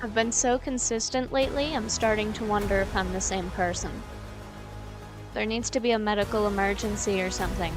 I've been so consistent lately, I'm starting to wonder if I'm the same person. There needs to be a medical emergency or something.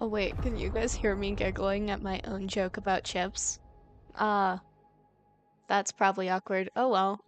Oh wait, can you guys hear me giggling at my own joke about chips? Uh, that's probably awkward. Oh well.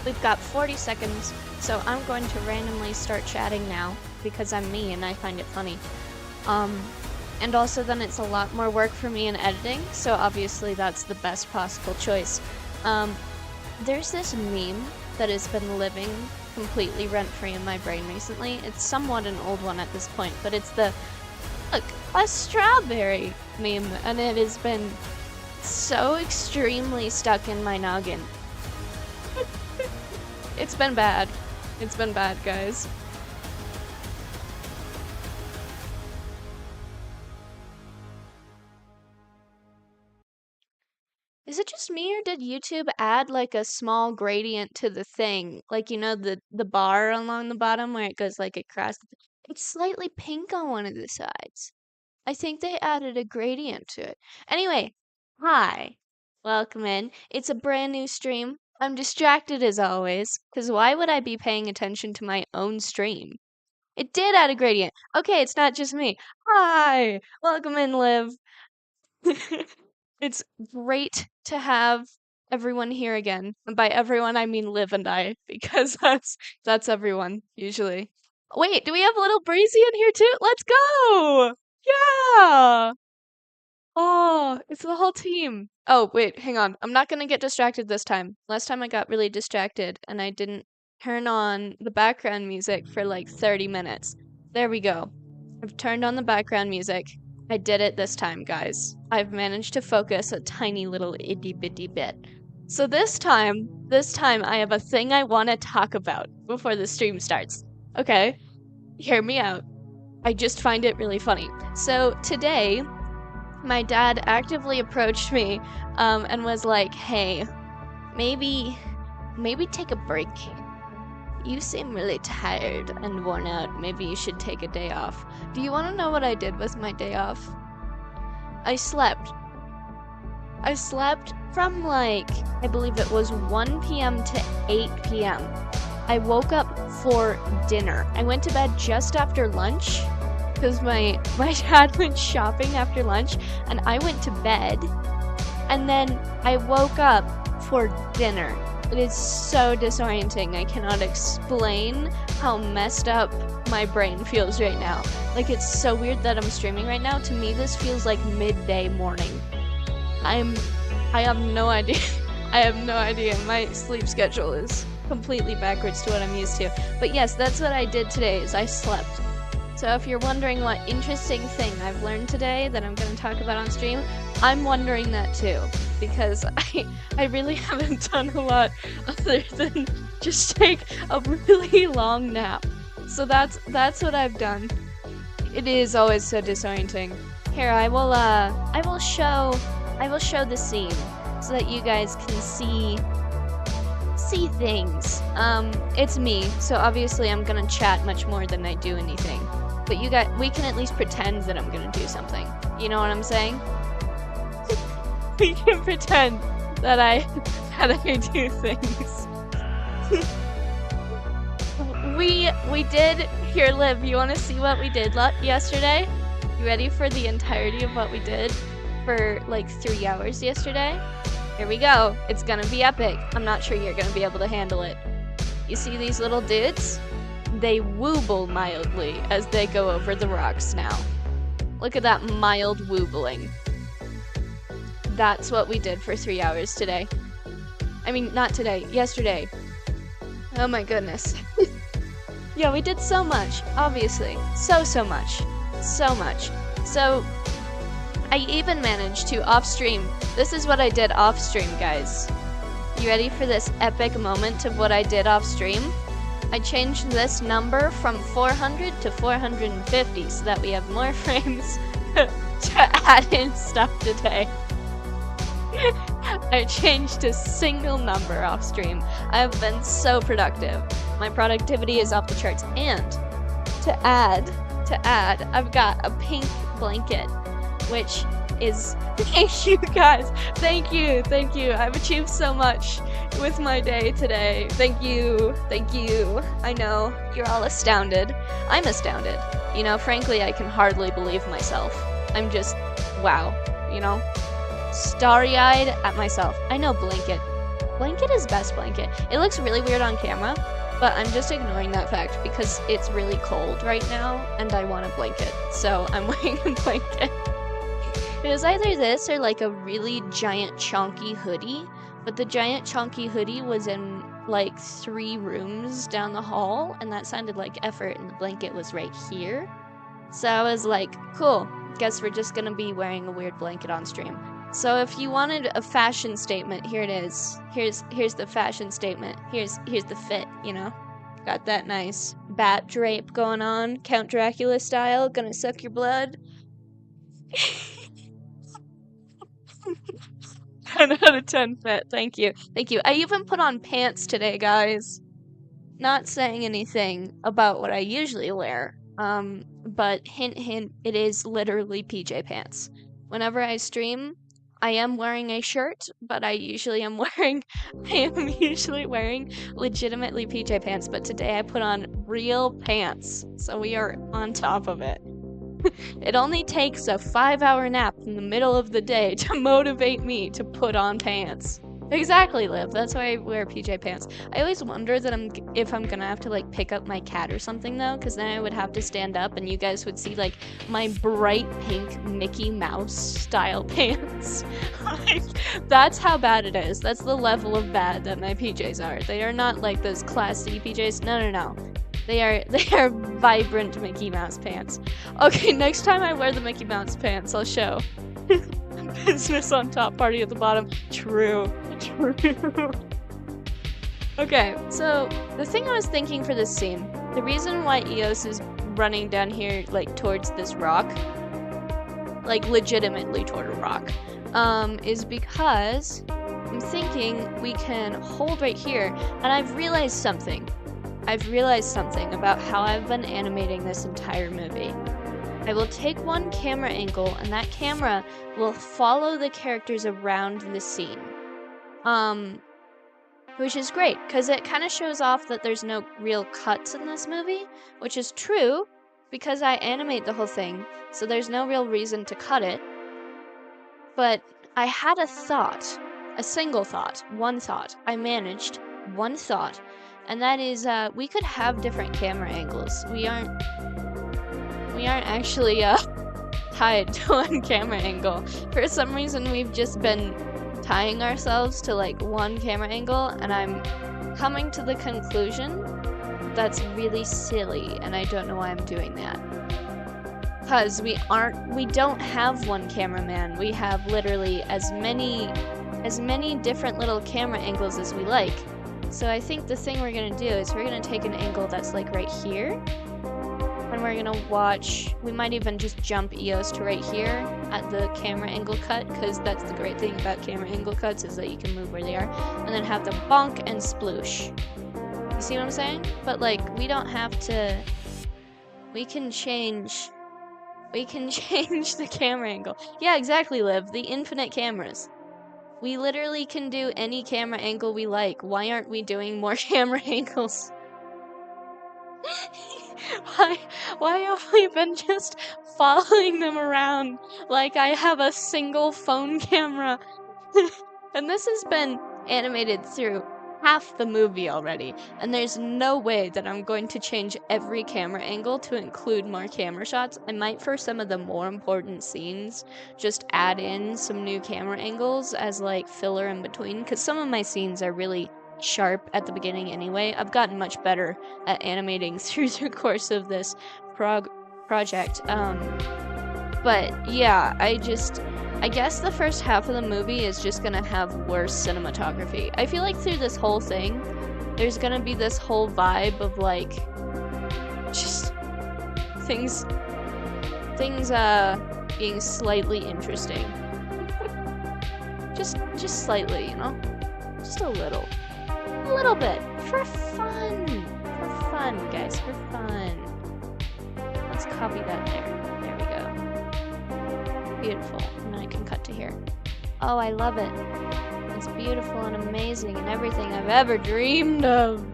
We've got 40 seconds, so I'm going to randomly start chatting now because I'm me and I find it funny. Um, and also then it's a lot more work for me in editing, so obviously that's the best possible choice. Um, there's this meme that has been living completely rent-free in my brain recently. It's somewhat an old one at this point, but it's the, look, a strawberry meme, and it has been so extremely stuck in my noggin. It's been bad. It's been bad, guys. Is it just me or did YouTube add like a small gradient to the thing? Like, you know, the bar along the bottom where it goes like across. It's slightly pink on one of the sides. I think they added a gradient to it. Anyway, hi. Welcome in. It's a brand new stream. I'm distracted as always, because why would I be paying attention to my own stream? It did add a gradient. Okay, it's not just me. Hi. Welcome in, Liv. It's great to have everyone here again. And by everyone, I mean Liv and I, because that's everyone, usually. Wait, do we have Little Breezy in here too? Let's go! Yeah! Oh, it's the whole team. Oh, wait, hang on. I'm not gonna get distracted this time. Last time I got really distracted and I didn't turn on the background music for like 30 minutes. There we go. I've turned on the background music. I did it this time, guys. I've managed to focus a tiny little itty bitty bit. So this time I have a thing I want to talk about before the stream starts. Okay, hear me out. I just find it really funny. So today, my dad actively approached me and was like, hey, maybe take a break. You seem really tired and worn out. Maybe you should take a day off. Do you want to know what I did with my day off? I slept. I slept from like, I believe it was 1 p.m. to 8 p.m. I woke up for dinner. I went to bed just after lunch because my dad went shopping after lunch and I went to bed and then I woke up for dinner. It is so disorienting. I cannot explain how messed up my brain feels right now. Like, it's so weird that I'm streaming right now. To me, this feels like midday morning. I have no idea. I have no idea. My sleep schedule is completely backwards to what I'm used to. But yes, that's what I did today, is I slept. So if you're wondering what interesting thing I've learned today that I'm going to talk about on stream, I'm wondering that too. Because I really haven't done a lot other than just take a really long nap. So that's what I've done. It is always so disorienting. Here, I will show the scene so that you guys can see things. It's me, so obviously I'm gonna chat much more than I do anything. But we can at least pretend that I'm gonna do something. You know what I'm saying? We can pretend that I do things. we did. Here, Liv, you want to see what we did yesterday? You ready for the entirety of what we did for like 3 hours yesterday? Here we go. It's gonna be epic. I'm not sure you're gonna be able to handle it. You see these little dudes? They wooble mildly as they go over the rocks now. Look at that mild woobling. That's what we did for 3 hours today. I mean, not today, yesterday. Oh my goodness. Yeah, we did so much, obviously. So much. So much. So, I even managed to off-stream. This is what I did off-stream, guys. You ready for this epic moment of what I did off-stream? I changed this number from 400 to 450 so that we have more frames to add in stuff today. I changed a single number off stream. I have been so productive. My productivity is off the charts. And to add, I've got a pink blanket, which is, thank you guys. Thank you. I've achieved so much with my day today. Thank you. I know, you're all astounded. I'm astounded. You know, frankly, I can hardly believe myself. I'm just, wow, you know? Starry-eyed at myself. I know blanket. Blanket is best blanket. It looks really weird on camera, but I'm just ignoring that fact because it's really cold right now and I want a blanket. So I'm wearing a blanket. It was either this or like a really giant chonky hoodie, but the giant chonky hoodie was in like 3 rooms down the hall and that sounded like effort and the blanket was right here. So I was like, cool, guess we're just gonna be wearing a weird blanket on stream. So if you wanted a fashion statement, here it is. Here's the fashion statement. Here's the fit, you know? Got that nice bat drape going on, Count Dracula style, gonna suck your blood. 10 out of 10 fit, thank you. I even put on pants today, guys. Not saying anything about what I usually wear, But hint, hint, it is literally PJ pants. Whenever I stream, I am wearing a shirt, but I am usually wearing legitimately PJ pants, but today I put on real pants, so we are on top of it. It only takes a 5-hour nap in the middle of the day to motivate me to put on pants. Exactly, Liv. That's why I wear PJ pants. I always wonder that if I'm gonna have to like pick up my cat or something though, because then I would have to stand up and you guys would see like my bright pink Mickey Mouse style pants. Like, that's how bad it is. That's the level of bad that my PJs are. They are not like those Class C PJs. No, no, no. They are vibrant Mickey Mouse pants. Okay, next time I wear the Mickey Mouse pants, I'll show. Business on top, party at the bottom. True. True. Okay, so the thing I was thinking for this scene, the reason why Eos is running down here, like, towards this rock, like, legitimately toward a rock, is because I'm thinking we can hold right here, and I've realized something. I've realized something about how I've been animating this entire movie. I will take one camera angle, and that camera will follow the characters around the scene. Which is great, because it kind of shows off that there's no real cuts in this movie, which is true, because I animate the whole thing, so there's no real reason to cut it. But I had a thought, a single thought, one thought. I managed one thought, and that is we could have different camera angles. We aren't actually tied to one camera angle. For some reason, we've just been tying ourselves to like one camera angle, and I'm coming to the conclusion that's really silly, and I don't know why I'm doing that. Because we don't have one cameraman. We have literally as many different little camera angles as we like. So I think the thing we're gonna do is we're gonna take an angle that's like right here, and we're gonna watch, we might even just jump Eos to right here at the camera angle cut, because that's the great thing about camera angle cuts is that you can move where they are, and then have the bonk and sploosh. You see what I'm saying? But like, we don't have to, we can change the camera angle. Yeah, exactly, Liv. The infinite cameras. We literally can do any camera angle we like. Why aren't we doing more camera angles? Why have we been just following them around like I have a single phone camera? And this has been animated through half the movie already, and there's no way that I'm going to change every camera angle to include more camera shots. I might, for some of the more important scenes, just add in some new camera angles as like filler in between, because some of my scenes are really sharp at the beginning anyway. I've gotten much better at animating through the course of this project. But yeah, I guess the first half of the movie is just gonna have worse cinematography. I feel like through this whole thing, there's gonna be this whole vibe of like, just things being slightly interesting. just slightly, you know? Just a little bit, for fun, guys, for fun. Let's copy that there we go. Beautiful. And then I can cut to here. Oh, I love it. It's beautiful and amazing and everything I've ever dreamed of.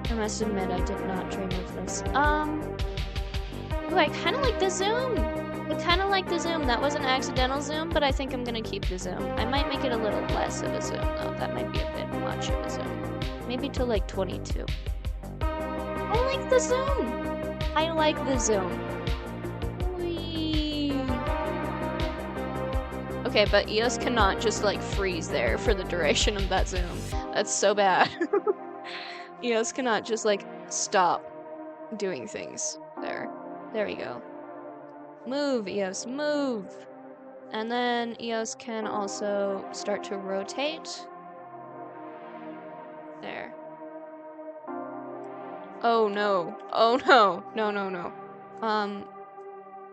I must admit, I did not dream of this. Ooh, I kind of like the zoom. That was an accidental zoom, but I think I'm gonna keep the zoom. I might make it a little less of a zoom, though. That might be a bit much of a zoom. Maybe to like 22. I like the zoom. Whee. Okay, but Eos cannot just like freeze there for the duration of that zoom. That's so bad. Eos cannot just like stop doing things there. There we go. Move, Eos, move! And then Eos can also start to rotate. There. Oh no. Oh no. No.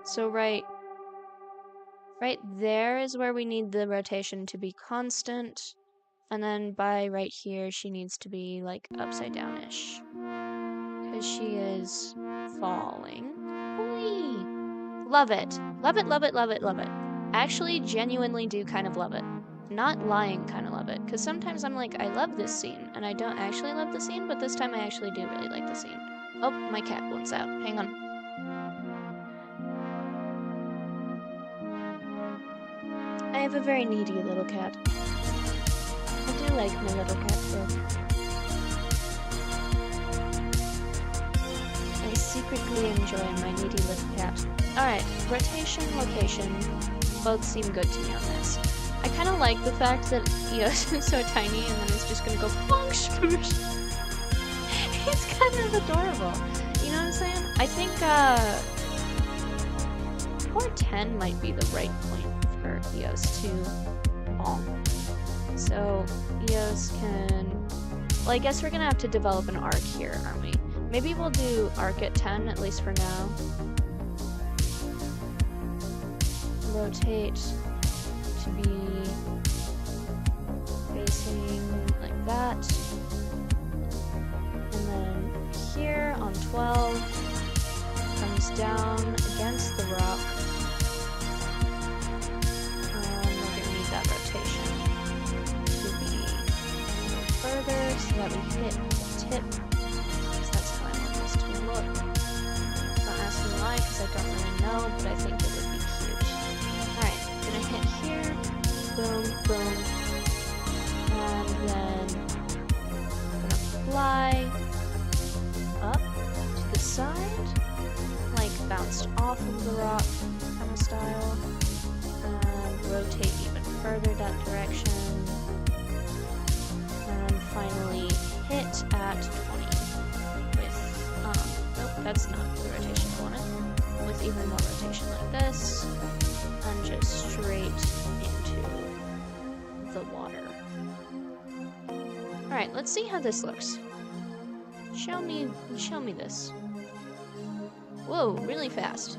So right there is where we need the rotation to be constant. And then by right here, she needs to be like upside down-ish. because she is falling. Whee! Love it. Love it, love it, love it, love it. Actually, genuinely do kind of love it. Not lying kind of love it. Because sometimes I'm like, I love this scene, and I don't actually love the scene, but this time I actually do really like the scene. Oh, my cat wants out. Hang on. I have a very needy little cat. I do like my little cat though. I secretly enjoy my needy little cat. Alright, rotation, location, both seem good to me on this. I kind of like the fact that Eos is so tiny and then it's just gonna go bonk spoosh. It's kind of adorable. You know what I'm saying? I think, 410 might be the right point for Eos to fall. So, Eos can... Well, I guess we're gonna have to develop an arc here, aren't we? Maybe we'll do arc at 10, at least for now. Rotate to be facing like that. And then here on 12, comes down against the rock. And we're gonna need that rotation to be a little further so that we hit the tip. Because that's how I want this to look. Don't ask me why, because I don't really know, but I think it would be cute. Alright, gonna hit here. Boom, boom. And then I'm gonna fly up to the side, like bounced off of the rock kind of style, and rotate even further that direction, and finally hit at 20 with, nope, that's not the rotation I wanted, with even more rotation like this, and just straight into the water. Alright, let's see how this looks. Show me this. Whoa, really fast.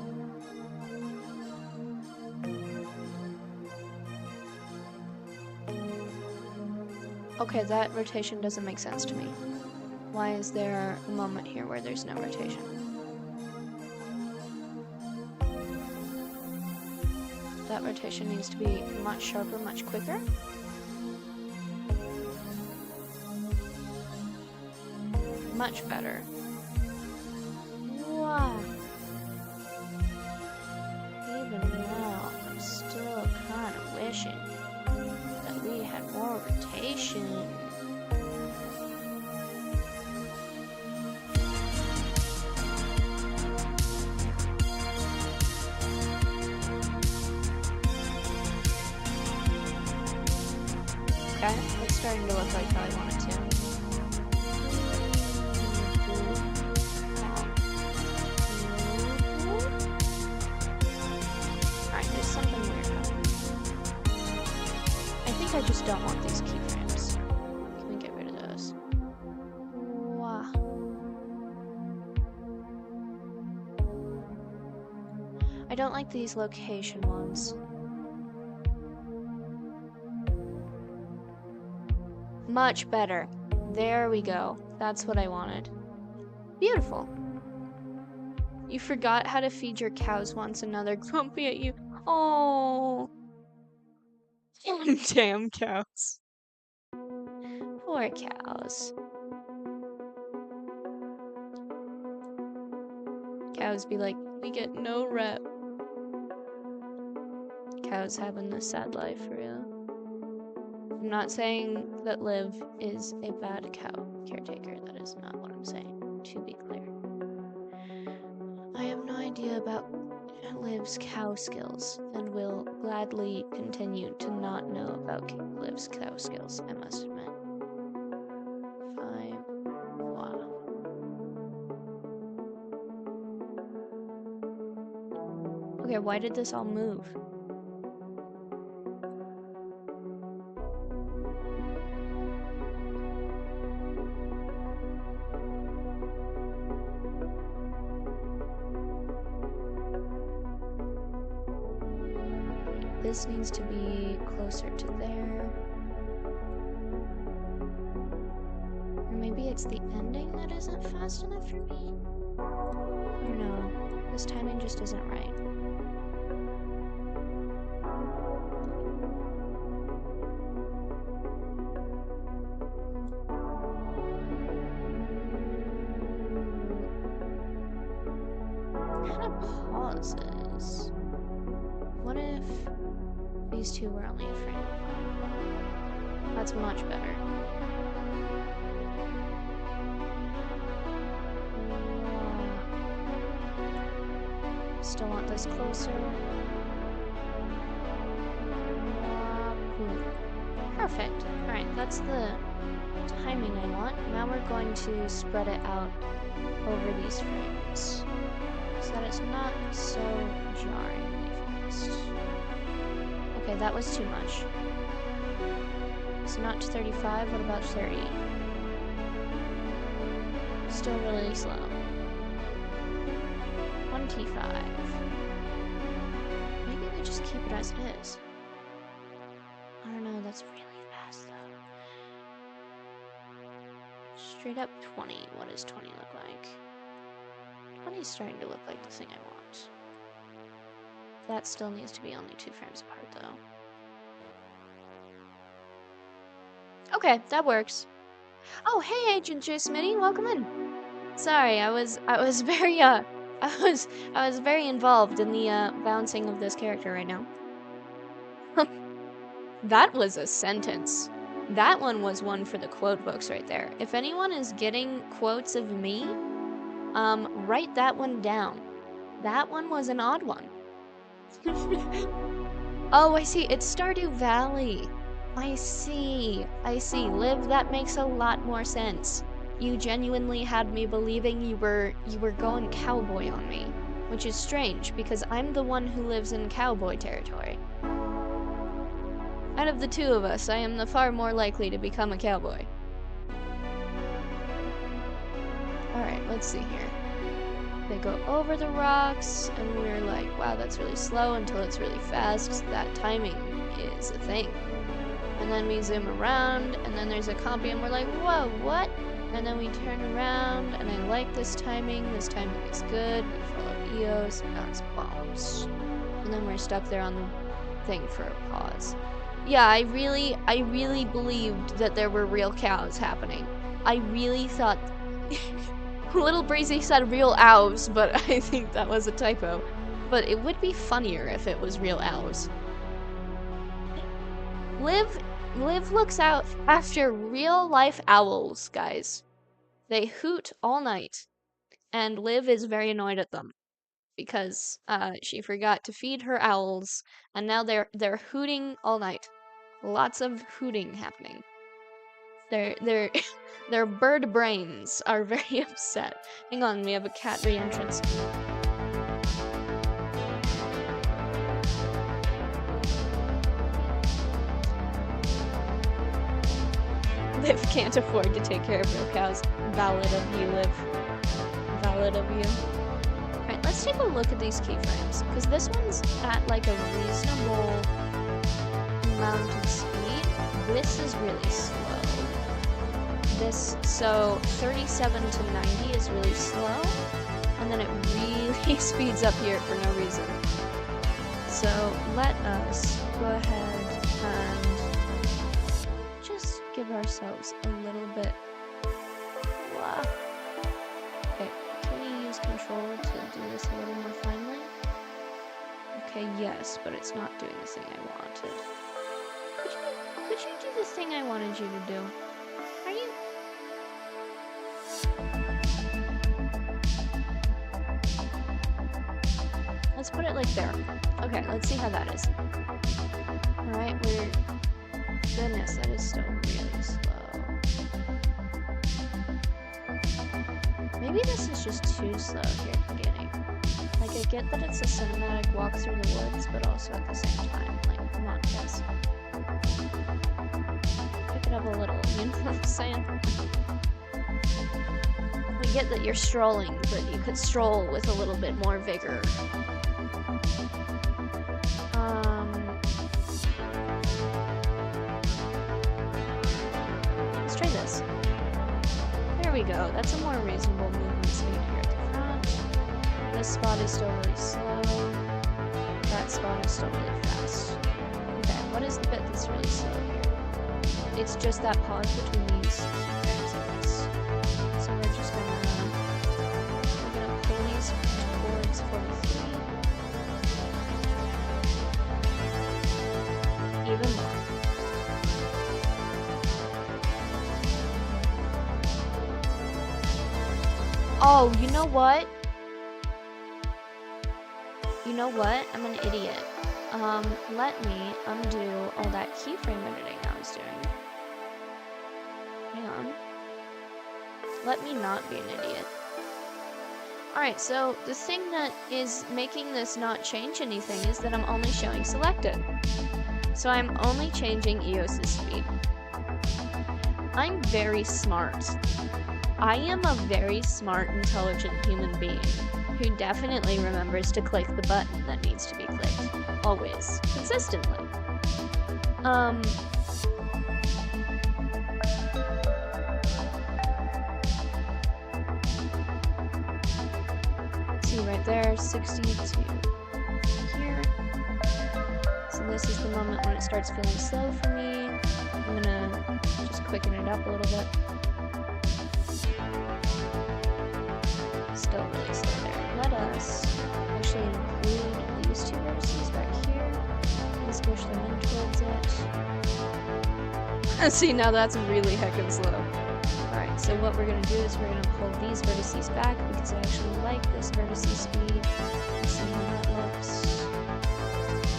Okay, that rotation doesn't make sense to me. Why is there a moment here where there's no rotation? That rotation needs to be much sharper, much quicker. Much better. Wow. Even now, I'm still kind of wishing that we had more rotation. Okay, it's starting to look like how I want it to. I just don't want these keyframes. Can we get rid of those? Wow. I don't like these location ones. Much better. There we go. That's what I wanted. Beautiful. You forgot how to feed your cows once and now they're grumpy at you. Oh. Damn cows. Poor cows. Cows be like, we get no rep. Cows having this sad life for real. I'm not saying that Liv is a bad cow caretaker. That is not what I'm saying, to be clear. I have no idea about Liv's cow skills and will gladly continue to not know about Liv's cow skills, I must admit. Wow. Okay, why did this all move? This needs to be closer to there. maybe it's the ending that isn't fast enough for me? I don't know. This timing just isn't right. Kind of pauses. What if these two were only a frame apart? That's much better. Still want this closer. Perfect. Alright, that's the timing I want. Now we're going to spread it out over these frames so that it's not so jarringly fast. Okay, that was too much. So not to 35, what about 30? Still really slow. 25. Maybe we just keep it as is. I don't know, that's really fast though. Straight up 20. What does 20 look like? 20 is starting to look like the thing I want. That still needs to be only 2 frames apart though. Okay, that works. Oh, hey Agent J Smitty, welcome in. Sorry, I was very I was very involved in the bouncing of this character right now. That was a sentence. That one was one for the quote books right there. If anyone is getting quotes of me, write that one down. That one was an odd one. Oh, I see. It's Stardew Valley. I see. Liv, that makes a lot more sense. You genuinely had me believing you were going cowboy on me, which is strange because I'm the one who lives in cowboy territory. Out of the two of us, I am the far more likely to become a cowboy. Alright, let's see here. They go over the rocks, and we're like, wow, that's really slow until it's really fast. That timing is a thing. And then we zoom around, and then there's a compy, and we're like, whoa, what? And then we turn around, and I like this timing. This timing is good. We follow Eos, bounce bombs. And then we're stuck there on the thing for a pause. Yeah, I really believed that there were real cows happening. I really thought... Little Breezy said real owls, but I think that was a typo. But it would be funnier if it was real owls. Liv looks out after real-life owls, guys. They hoot all night, and Liv is very annoyed at them because she forgot to feed her owls, and now they're hooting all night. Lots of hooting happening. Their bird brains are very upset. Hang on, we have a cat re-entrance. Liv can't afford to take care of real cows. Valid of you, Liv. Valid of you. Alright, let's take a look at these keyframes, because this one's at like a reasonable amount of speed. This is really slow. So 37 to 90 is really slow, and then it really speeds up here for no reason. So let us go ahead and just give ourselves a little bit. Wow. Okay, can we use control to do this a little more finely? Okay, yes, but it's not doing the thing I wanted. Could you do the thing I wanted you to do? Are you? Let's put it like there. Okay, let's see how that is. Alright, goodness, that is still really slow. Maybe this is just too slow here at the beginning. Like, I get that it's a cinematic walk through the woods, but also at the same time, like, come on, guys. Pick it up a little, you know what I'm saying? We get that you're strolling, but you could stroll with a little bit more vigor. Let's try this. go. That's a more reasonable movement speed here at the front. This spot is still really slow. That spot is still really fast. Okay, what is the bit that's really slow here? It's just that pause between these frames and this. So we're just gonna pull these towards 43. Even more. Oh, you know what? You know what? I'm an idiot. Let me undo all that keyframe editing I was doing. Hang on. Let me not be an idiot. Alright, so the thing that is making this not change anything is that I'm only showing selected. So I'm only changing EOS's speed. I'm very smart. I am a very smart, intelligent human being who definitely remembers to click the button that needs to be clicked. Always. Consistently. See right there, 62 here. So this is the moment when it starts feeling slow for me. I'm gonna just quicken it up a little bit. Still really slow there. Let us actually include these two vertices back here and squish them in towards it. See, now that's really heckin' slow. Alright, so what we're gonna do is we're gonna pull these vertices back because I actually like this vertice speed. Let's see how that looks.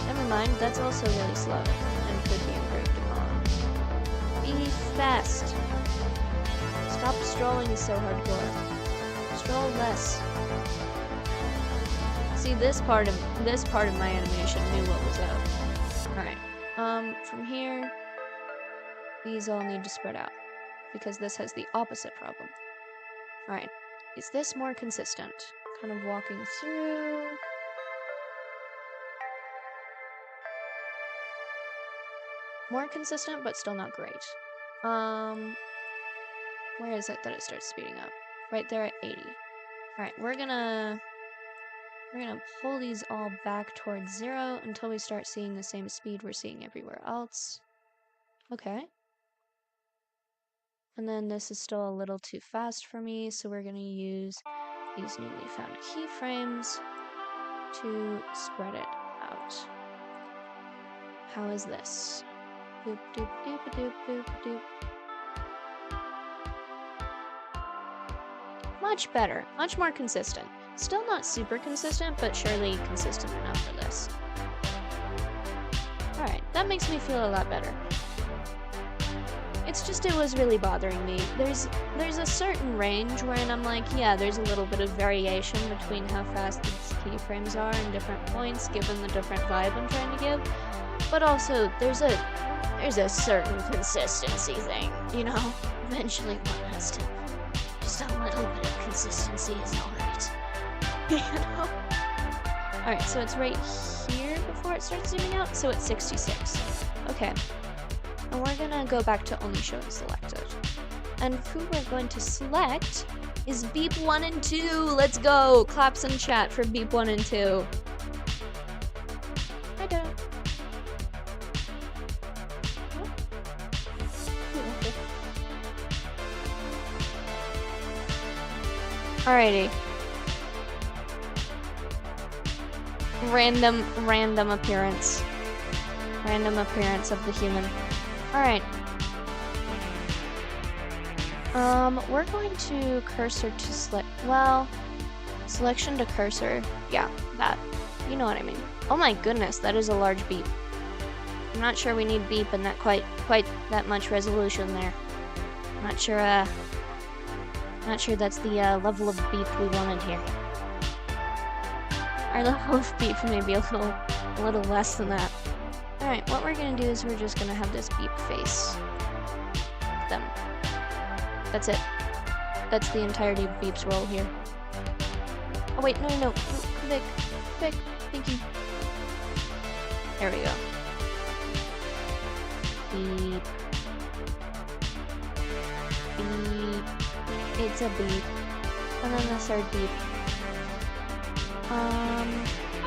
Never mind, that's also really slow and could be improved upon. Be fast. Stop strolling so hardcore. Stroll less. See, this part of my animation knew what was up. Alright. From here, these all need to spread out because this has the opposite problem. Alright. Is this more consistent? Kind of walking through. More consistent, but still not great. Where is it that it starts speeding up? Right there at 80. Alright, we're gonna pull these all back towards 0 until we start seeing the same speed we're seeing everywhere else. Okay. And then this is still a little too fast for me, so we're gonna use these newly found keyframes to spread it out. How is this? Boop doop doop doop doop doop. Much better, much more consistent. Still not super consistent, but surely consistent enough for this. Alright, that makes me feel a lot better. It's just it was really bothering me. There's a certain range wherein I'm like, yeah, there's a little bit of variation between how fast these keyframes are in different points, given the different vibe I'm trying to give. But also, there's a certain consistency thing, you know? Eventually one has to. Just a little bit of consistency is alright. You know? Alright, so it's right here before it starts zooming out, so it's 66. Okay. And we're gonna go back to only showing selected. And who we're going to select is Beep 1 and 2. Let's go! Claps in chat for Beep 1 and 2. I don't. Alrighty. Random appearance. Random appearance of the human. Alright. We're going to cursor to select, well, selection to cursor. Yeah, that. You know what I mean. Oh my goodness, that is a large beep. I'm not sure we need beep and that quite that much resolution there. Not sure that's the level of beep we wanted here. Our level of beep may be a little less than that. Alright, what we're gonna do is we're just gonna have this beep face them. That's it. That's the entirety of Beep's role here. Oh wait, no, come back. Thank you. There we go. Beep. Beep. it's a beep. And then the third beep.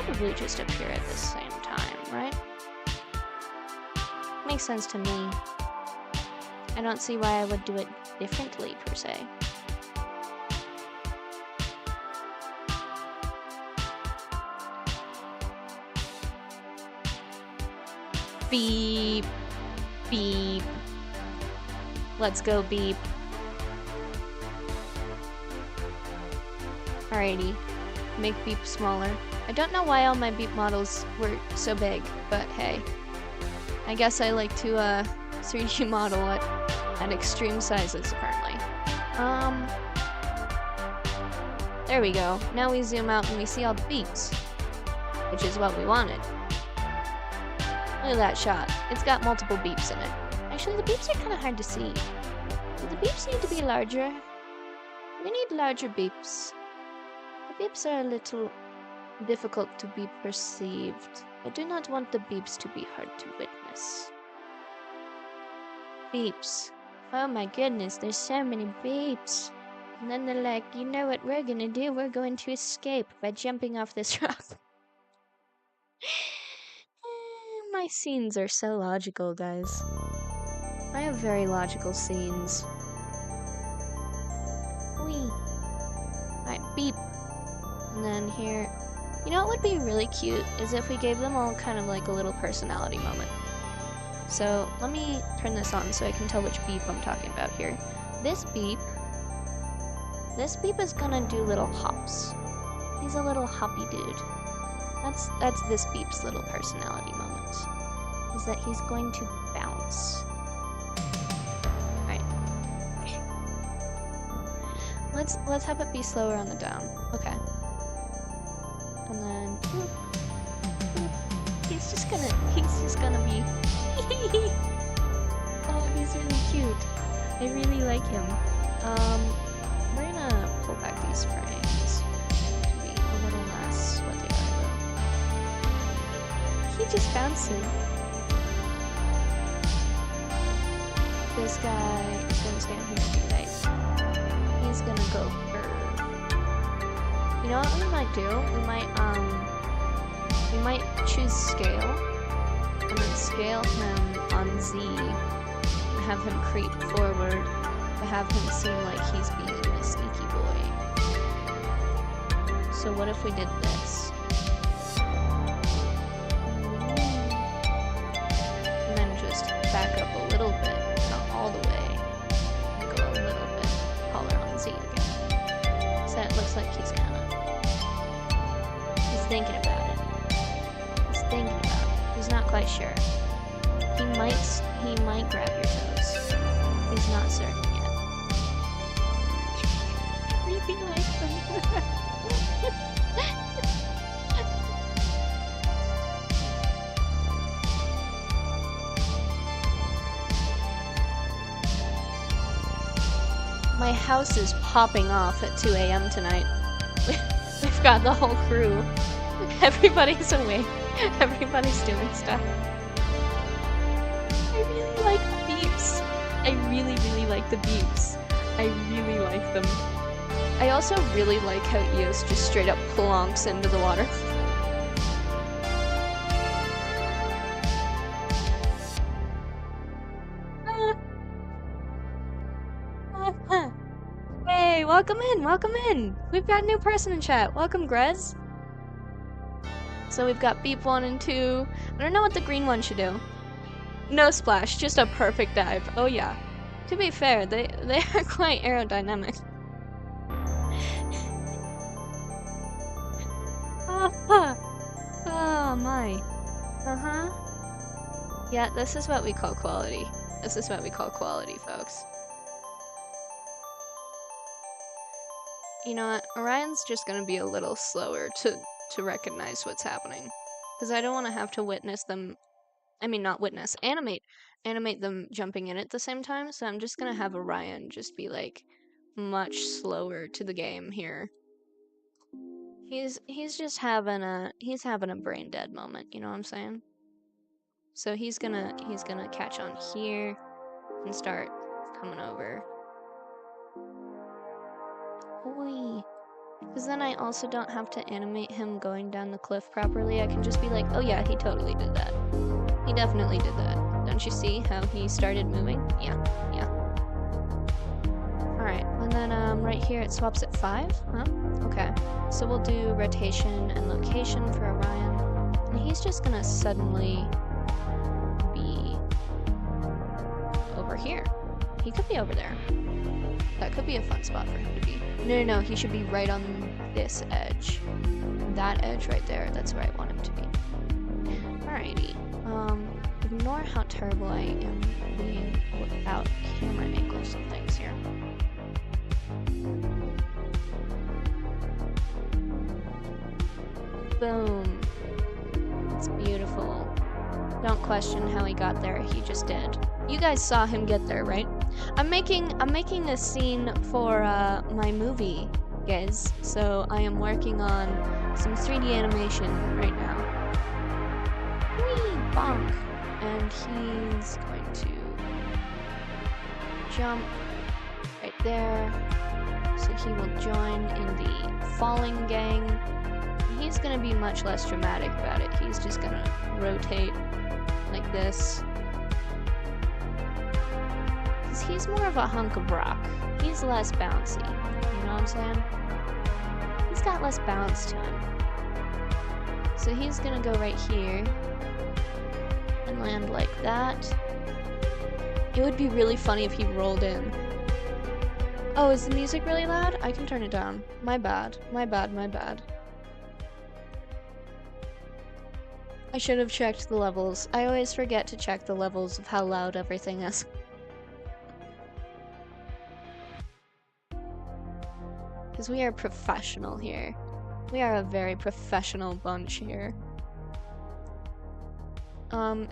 Probably just appear at the same time, right? Makes sense to me. I don't see why I would do it differently, per se. Beep. Beep. Let's go beep. Alrighty. Make beep smaller. I don't know why all my beep models were so big, but hey. I guess I like to 3D model at extreme sizes, apparently. There we go. Now we zoom out and we see all the beeps, which is what we wanted. Look at that shot. It's got multiple beeps in it. Actually, the beeps are kind of hard to see. Do the beeps need to be larger? We need larger beeps. The beeps are a little difficult to be perceived. I do not want the beeps to be hard to witness. Beeps. Oh my goodness, there's so many beeps. And then they're like, you know what we're gonna do? We're going to escape by jumping off this rock. My scenes are so logical, guys. I have very logical scenes. Whee! Alright, beep. And then here... You know what would be really cute is if we gave them all kind of like a little personality moment. So let me turn this on so I can tell which beep I'm talking about here. This beep is gonna do little hops. He's a little hoppy dude. That's this beep's little personality moment. Is that he's going to bounce. Alright. Let's have it be slower on the down. Okay. And then he's just gonna be oh, he's really cute. I really like him. We're gonna pull back these frames to be a little less what they are though. He just bouncing. This guy is gonna stand here and be like, he's gonna go curve. You know what we might do? We might choose scale, and then scale him on Z, and have him creep forward, to have him seem like he's being a sneaky boy. So what if we did this? And then just back up a little bit, not all the way, and go a little bit taller on Z again. So it looks like he's thinking about it. He's thinking about it. He's not quite sure. He might grab your toes. He's not certain yet. I really like them. My house is popping off at 2 a.m. tonight. We've got the whole crew. Everybody's awake. Everybody's doing stuff. I really like the beeps. I really, really like the beeps. I really like them. I also really like how Eos just straight up plonks into the water. Hey, welcome in, welcome in. We've got a new person in chat. Welcome, Grez. So we've got beep 1 and 2. I don't know what the green one should do. No splash, just a perfect dive. Oh yeah. To be fair, they are quite aerodynamic. Oh my. Yeah, this is what we call quality. This is what we call quality, folks. You know what? Orion's just gonna be a little slower to recognize what's happening. Because I don't want to have to witness them... I mean, not witness. Animate them jumping in at the same time. So I'm just gonna have Orion just be, like, much slower to the game here. He's just having a... He's having a brain dead moment, you know what I'm saying? So he's gonna catch on here and start coming over. Oi. Because then I also don't have to animate him going down the cliff properly. I can just be like, oh yeah, he totally did that. He definitely did that. Don't you see how he started moving? Yeah. Alright, and then right here it swaps at 5, huh? Okay. So we'll do rotation and location for Orion. And he's just gonna suddenly be over here. He could be over there. That could be a fun spot for him to be. No, he should be right on this edge. That edge right there, that's where I want him to be. Alrighty. Ignore how terrible I am being without camera angles and things here. Boom. It's beautiful. Don't question how he got there, he just did. You guys saw him get there, right? I'm making a scene for my movie, guys. So I am working on some 3D animation right now. Whee! Bonk! And he's going to jump right there. So he will join in the falling gang. He's gonna be much less dramatic about it. He's just gonna rotate like this. Because he's more of a hunk of rock. He's less bouncy. You know what I'm saying? He's got less bounce to him. So he's gonna go right here and land like that. It would be really funny if he rolled in. Oh, is the music really loud? I can turn it down. My bad. I should have checked the levels. I always forget to check the levels of how loud everything is. Because we are professional here. We are a very professional bunch here.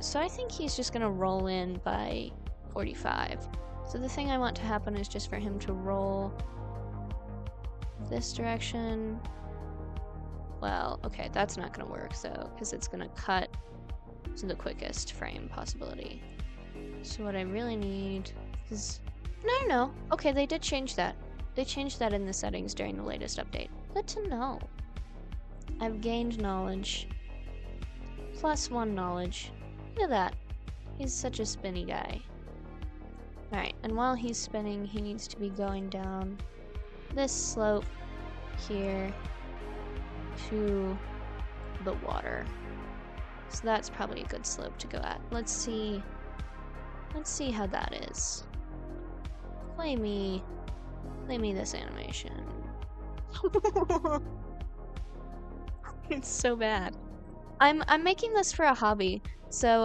So I think he's just gonna roll in by 45. So the thing I want to happen is just for him to roll this direction. Well, okay, that's not gonna work, so, because it's gonna cut to the quickest frame possibility. So what I really need is... No. Okay, they did change that. They changed that in the settings during the latest update. Good to know. I've gained knowledge. +1 knowledge. Look at that. He's such a spinny guy. Alright, and while he's spinning, he needs to be going down this slope here to the water. So that's probably a good slope to go at. Let's see how that is. Play me this animation. It's so bad. I'm making this for a hobby. So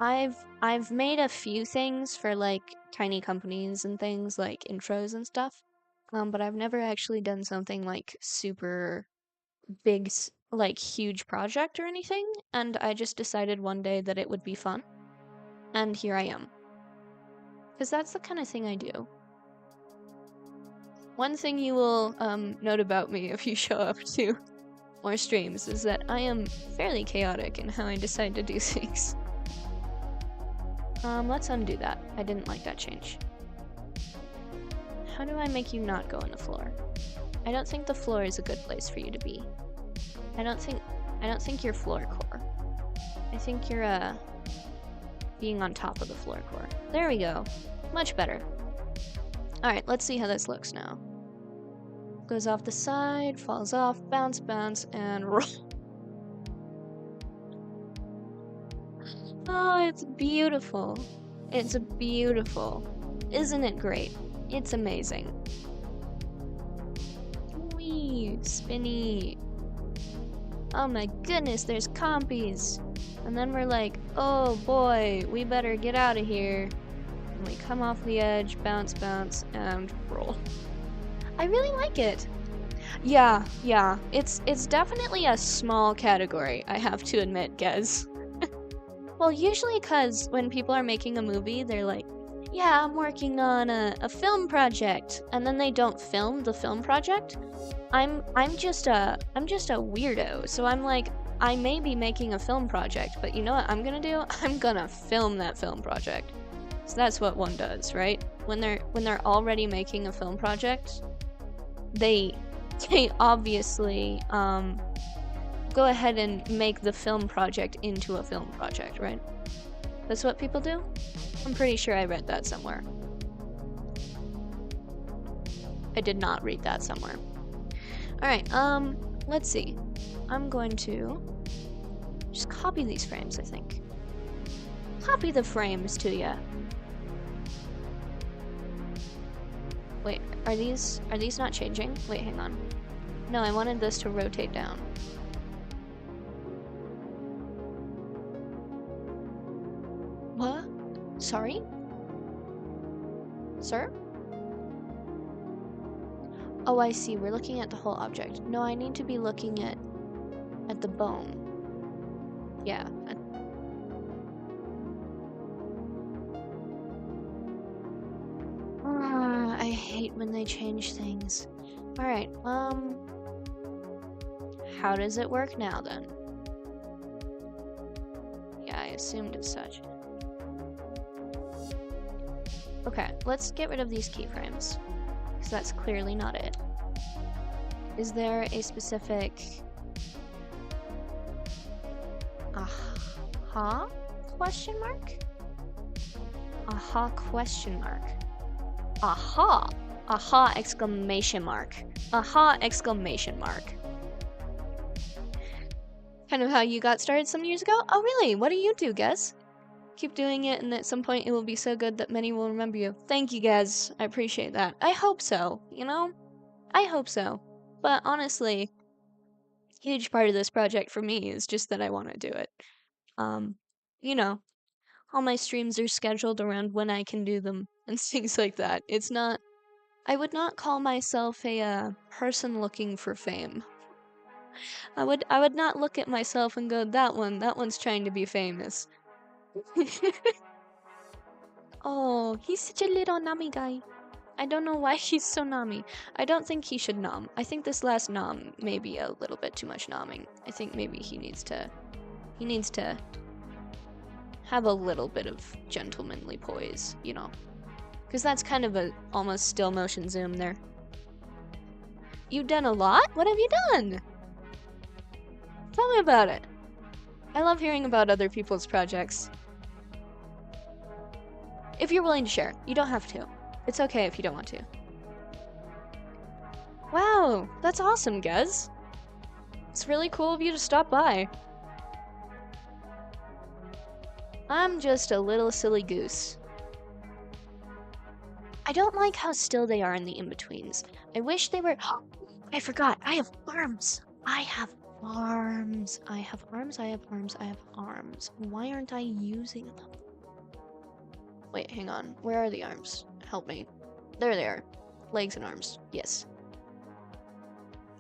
I've made a few things for like tiny companies and things like intros and stuff. But I've never actually done something like super big, like huge project or anything. And I just decided one day that it would be fun. And here I am. Because that's the kind of thing I do. One thing you will note about me if you show up to more streams is that I am fairly chaotic in how I decide to do things. Let's undo that. I didn't like that change. How do I make you not go on the floor? I don't think the floor is a good place for you to be. I don't think you're floor core. I think you're being on top of the floor core. There we go. Much better. Alright, let's see how this looks now. Goes off the side, falls off, bounce, and roll. Oh, it's beautiful. It's beautiful. Isn't it great? It's amazing. Wee, spinny. Oh my goodness, there's compies. And then we're like, oh boy, we better get out of here. And we come off the edge, bounce, and roll. I really like it. Yeah, it's definitely a small category, I have to admit, guys. Well, usually because when people are making a movie, they're like, yeah, I'm working on a film project, and then they don't film the film project. I'm just a weirdo, so I'm like, I may be making a film project, but you know what I'm gonna do? I'm gonna film that film project. So that's what one does, right? When they're already making a film project, they obviously go ahead and make the film project into a film project, right? That's what people do? I'm pretty sure I read that somewhere. I did not read that somewhere. Alright, let's see. I'm going to just copy these frames, I think. Copy the frames to ya. Wait, are these not changing? Wait, hang on. No, I wanted this to rotate down. What? Sorry? Sir? Oh, I see. We're looking at the whole object. No, I need to be looking at the bone. Yeah. I hate when they change things. Alright, how does it work now then? Yeah, I assumed as such. Okay, let's get rid of these keyframes, because that's clearly not it. Is there a specific aha question mark? Aha question mark. Aha! Aha exclamation mark. Aha exclamation mark. Kind of how you got started some years ago? Oh really? What do you do, Gez? Keep doing it, and at some point it will be so good that many will remember you. Thank you, Gez. I appreciate that. I hope so, you know? I hope so. But honestly, huge part of this project for me is just that I want to do it. You know, all my streams are scheduled around when I can do them and things like that. It's not, I would not call myself a person looking for fame. I would not look at myself and go, that one's trying to be famous. Oh, he's such a little Nami guy. I don't know why he's so Nami. I don't think he should nom. I think this last nom may be a little bit too much nomming. I think maybe he needs to have a little bit of gentlemanly poise, you know. Because that's kind of a almost still motion zoom there. You've done a lot? What have you done? Tell me about it. I love hearing about other people's projects. If you're willing to share, you don't have to. It's okay if you don't want to. Wow, that's awesome, Gez. It's really cool of you to stop by. I'm just a little silly goose. I don't like how still they are in the in-betweens. I wish they were... I forgot, I have arms! I have arms! I have arms, I have arms, I have arms. Why aren't I using them? Wait, hang on. Where are the arms? Help me. There they are. Legs and arms. Yes.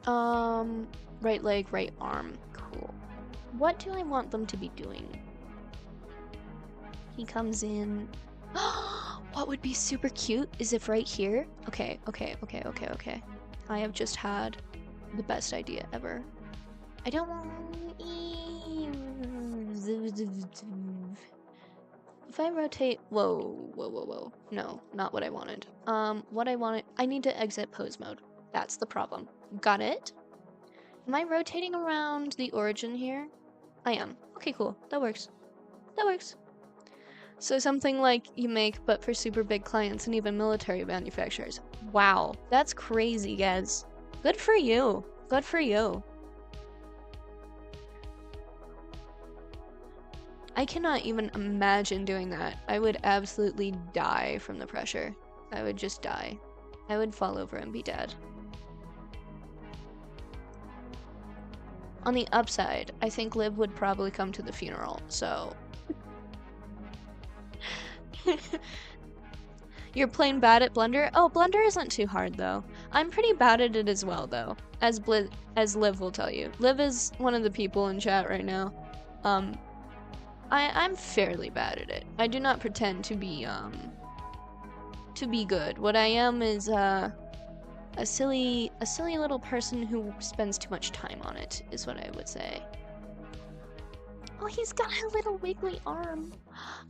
Right leg, right arm. Cool. What do I want them to be doing? He comes in. What would be super cute is if right here. Okay. I have just had the best idea ever. I don't want. If I rotate, whoa. No, not what I wanted. What I wanted, I need to exit pose mode. That's the problem. Got it? Am I rotating around the origin here? I am. Okay, cool. That works. That works. So something like you make, but for super big clients and even military manufacturers. Wow, that's crazy, guys. Good for you. Good for you. I cannot even imagine doing that. I would absolutely die from the pressure. I would just die. I would fall over and be dead. On the upside, I think Liv would probably come to the funeral, so... You're playing bad at Blender? Oh, Blender isn't too hard, though. I'm pretty bad at it as well, though, as Liv will tell you. Liv is one of the people in chat right now. I'm fairly bad at it. I do not pretend to be good. What I am is a silly little person who spends too much time on it, is what I would say. Oh, he's got a little wiggly arm.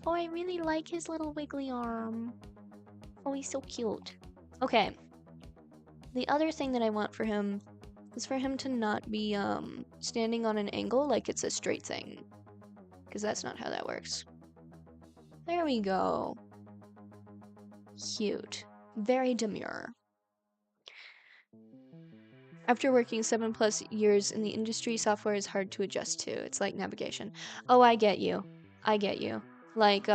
Oh, I really like his little wiggly arm. Oh, he's so cute. Okay. the other thing that I want for him is for him to not be standing on an angle like it's a straight thing, because that's not how that works. There we go. Cute. Very demure. After working 7+ years in the industry, software is hard to adjust to. It's like navigation. Oh, I get you. I get you. Like,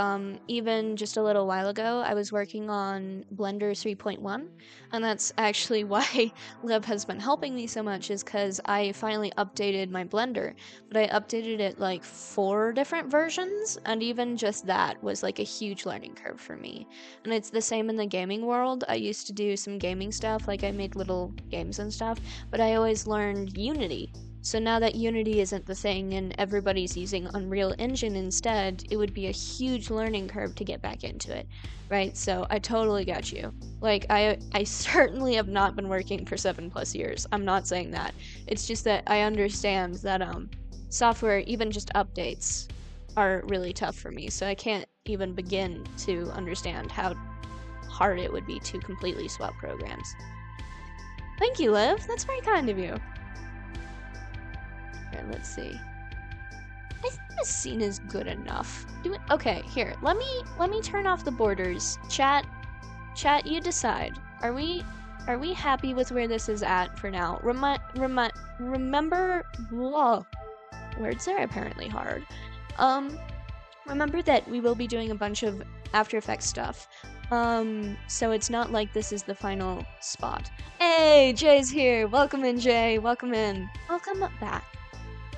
even just a little while ago, I was working on Blender 3.1, and that's actually why Lib has been helping me so much, is because I finally updated my Blender, but I updated it like 4 different versions, and even just that was like a huge learning curve for me. And it's the same in the gaming world. I used to do some gaming stuff, like I made little games and stuff, but I always learned Unity. So now that Unity isn't the thing and everybody's using Unreal Engine instead, it would be a huge learning curve to get back into it, right? So I totally got you. Like, I certainly have not been working for 7+ years. I'm not saying that. It's just that I understand that software, even just updates, are really tough for me. So I can't even begin to understand how hard it would be to completely swap programs. Thank you, Liv. That's very kind of you. Here, let's see. I think this scene is good enough. Okay, here. Let me turn off the borders. Chat, you decide. Are we happy with where this is at for now? Remember, whoa, words are apparently hard. Remember that we will be doing a bunch of After Effects stuff. So it's not like this is the final spot. Hey, Jay's here. Welcome in, Jay. Welcome in. Welcome back.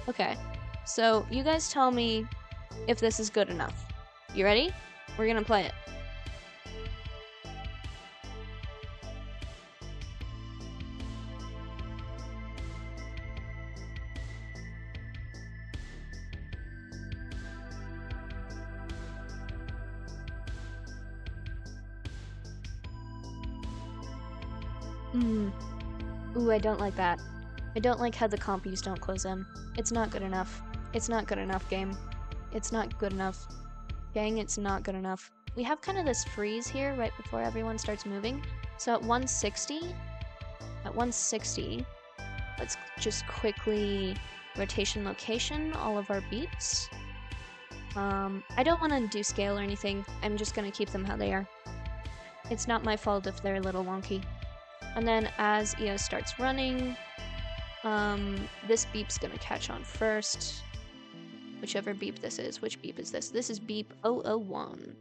Okay, so you guys tell me if this is good enough. You ready? We're gonna play it. Ooh, I don't like that. I don't like how the compies don't close in. It's not good enough. It's not good enough, game. It's not good enough. Gang, it's not good enough. We have kind of this freeze here right before everyone starts moving. So at 160, let's just quickly rotation location all of our beeps. I don't want to do scale or anything. I'm just going to keep them how they are. It's not my fault if they're a little wonky. And then as EOS starts running, this beep's gonna catch on first. Whichever beep this is. Which beep is this? This is beep 001.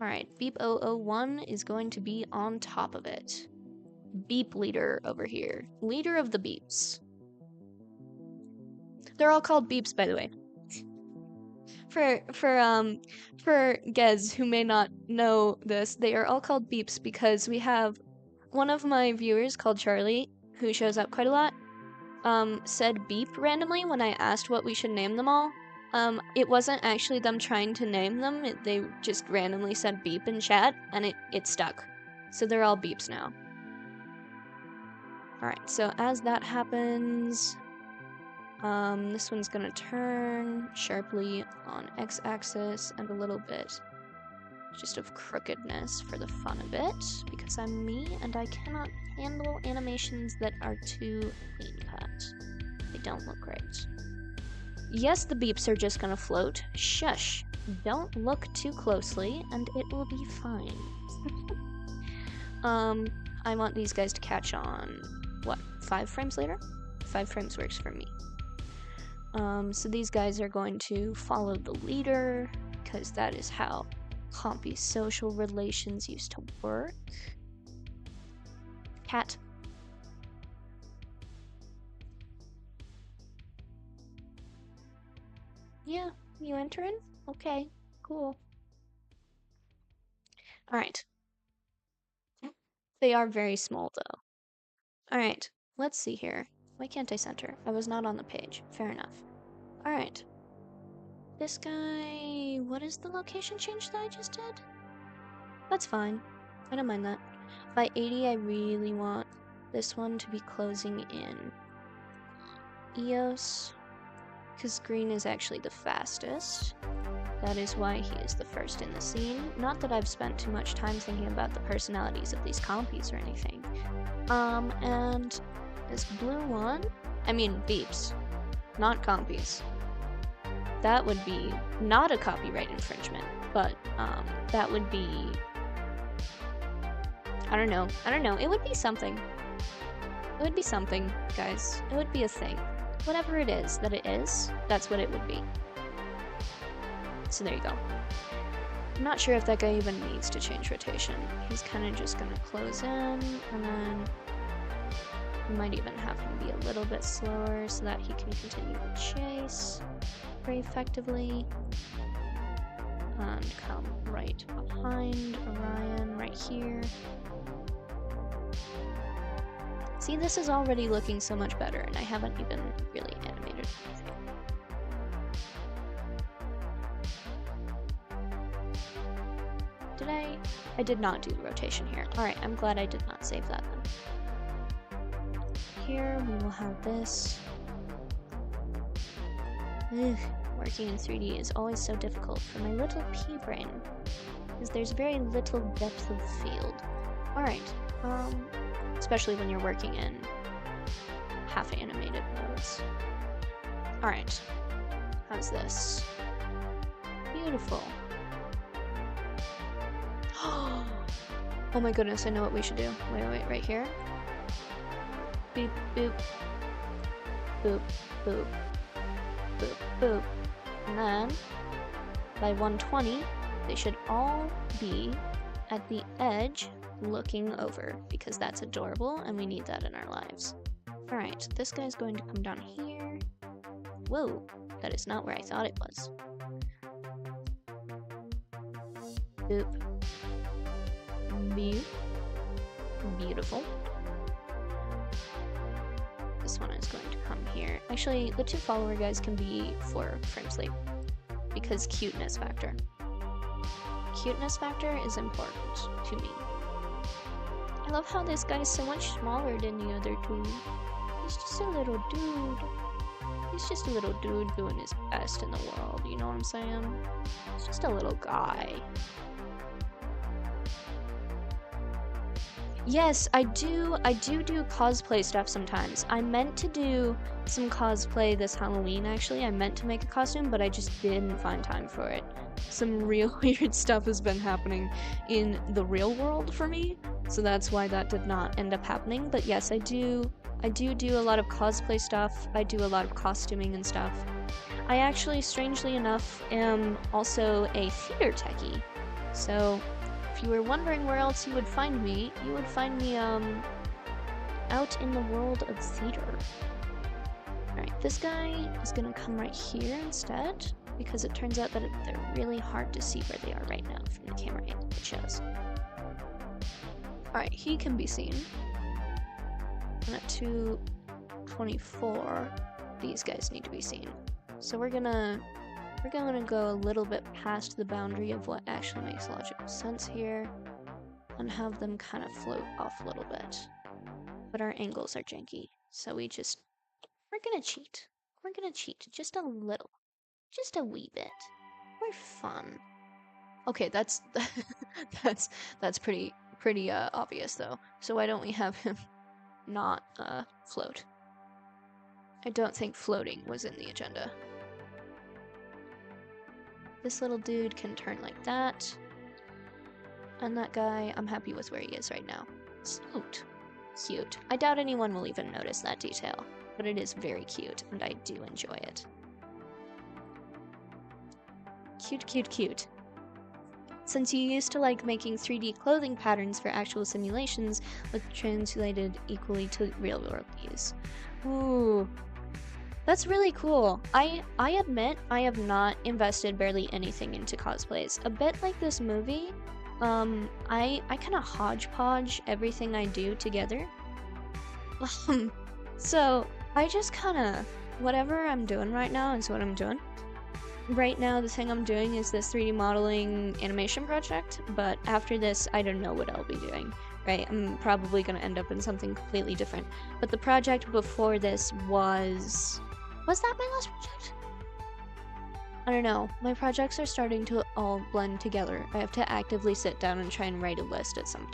Alright, beep 001 is going to be on top of it. Beep leader over here. Leader of the beeps. They're all called beeps, by the way. For Gez who may not know this, they are all called beeps because we have one of my viewers called Charlie, who shows up quite a lot, said beep randomly when I asked what we should name them all. It wasn't actually them trying to name them, they just randomly said beep in chat, and it stuck. So they're all beeps now. Alright, so as that happens, this one's gonna turn sharply on x-axis and a little bit just of crookedness for the fun of it, because I'm me and I cannot handle animations that are too clean cut. They don't look great. Yes, the beeps are just gonna float. Shush. Don't look too closely and it will be fine. I want these guys to catch on, what, 5 frames later? 5 frames works for me. So these guys are going to follow the leader, because that is how compy social relations used to work. Cat. Yeah, you entering? Okay, cool. Alright. They are very small, though. Alright, let's see here. Why can't I center? I was not on the page. Fair enough. Alright. This guy... What is the location change that I just did? That's fine. I don't mind that. By 80, I really want this one to be closing in EOS, because green is actually the fastest. That is why he is the first in the scene. Not that I've spent too much time thinking about the personalities of these compies or anything. And this blue one, I mean beeps, not compies. That would be not a copyright infringement, but that would be, I don't know, it would be something. It would be something, guys. It would be a thing. Whatever it is that it is, that's what it would be. So there you go. I'm not sure if that guy even needs to change rotation. He's kind of just gonna close in, and then we might even have him be a little bit slower so that he can continue the chase very effectively. And come right behind Orion, right here. See, this is already looking so much better, and I haven't even really animated anything. Did I? I did not do the rotation here. Alright, I'm glad I did not save that then. Here we will have this. Ugh, working in 3D is always so difficult for my little pea brain, because there's very little depth of field. Alright, especially when you're working in half-animated modes. Alright, how's this? Beautiful. Oh my goodness, I know what we should do. Wait, right here. Boop, boop. Boop, boop. Boop, boop. And then, by 120, they should all be at the edge looking over, because that's adorable and we need that in our lives. Alright, this guy's going to come down here. Whoa, that is not where I thought it was. Boop. Beautiful. This one is going to come here. Actually, the 2 follower guys can be for frame sleep, because cuteness factor. Cuteness factor is important to me. I love how this guy is so much smaller than the other two. He's just a little dude. He's just a little dude doing his best in the world, you know what I'm saying? He's just a little guy. Yes, I do cosplay stuff sometimes. I meant to do some cosplay this Halloween, actually. I meant to make a costume, but I just didn't find time for it. Some real weird stuff has been happening in the real world for me, so that's why that did not end up happening. But yes, I do a lot of cosplay stuff. I do a lot of costuming and stuff. I actually, strangely enough, am also a theater techie. So if you were wondering where else you would find me out in the world of theater. Alright, this guy is gonna come right here instead, because it turns out that they're really hard to see where they are right now from the camera angle it shows. Alright, he can be seen. And at 224, these guys need to be seen. So we're gonna go a little bit past the boundary of what actually makes logical sense here, and have them kind of float off a little bit. But our angles are janky, so we're gonna cheat. We're gonna cheat just a little, just a wee bit. We're fun. Okay, that's pretty obvious though. So why don't we have him not float? I don't think floating was in the agenda. This little dude can turn like that. And that guy, I'm happy with where he is right now. Cute. Cute. I doubt anyone will even notice that detail, but it is very cute, and I do enjoy it. Cute, cute, cute. Since you used to like making 3D clothing patterns for actual simulations, look translated equally to real-world use. Ooh. That's really cool. I admit I have not invested barely anything into cosplays. A bit like this movie, I kind of hodgepodge everything I do together. So I just kind of, whatever I'm doing right now is what I'm doing. Right now the thing I'm doing is this 3D modeling animation project, but after this I don't know what I'll be doing. Right, I'm probably going to end up in something completely different. But the project before this was that my last project? I don't know. My projects are starting to all blend together. I have to actively sit down and try and write a list at some